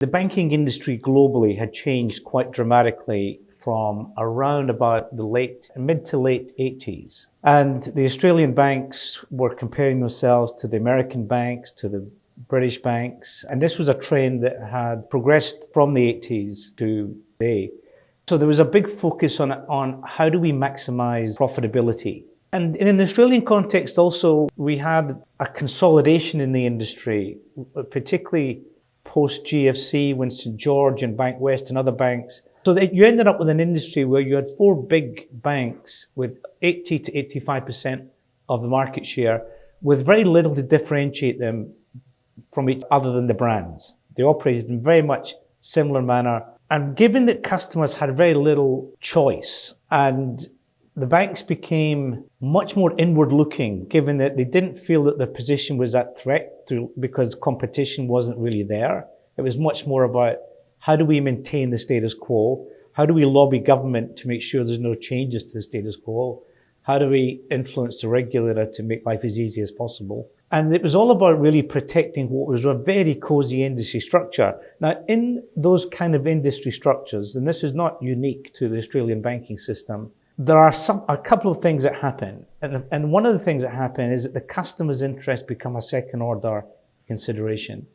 The banking industry globally had changed quite dramatically from around about the mid to late 80s. And the Australian banks were comparing themselves to the American banks, to the British banks. And this was a trend that had progressed from the 80s to today. So there was a big focus on how do we maximize profitability. And in the Australian context also, we had a consolidation in the industry, particularly post-GFC, when St. George and Bank West and other banks. So that you ended up with an industry where you had four big banks with 80 to 85% of the market share, with very little to differentiate them from each other than the brands. They operated in very much similar manner. And given that customers had very little choice, and the banks became much more inward looking, given that they didn't feel that their position was at threat because competition wasn't really there. It was much more about how do we maintain the status quo? How do we lobby government to make sure there's no changes to the status quo? How do we influence the regulator to make life as easy as possible? And it was all about really protecting what was a very cozy industry structure. Now, in those kind of industry structures, and this is not unique to the Australian banking system, there are a couple of things that happen. And one of the things that happen is that the customer's interests become a second order consideration.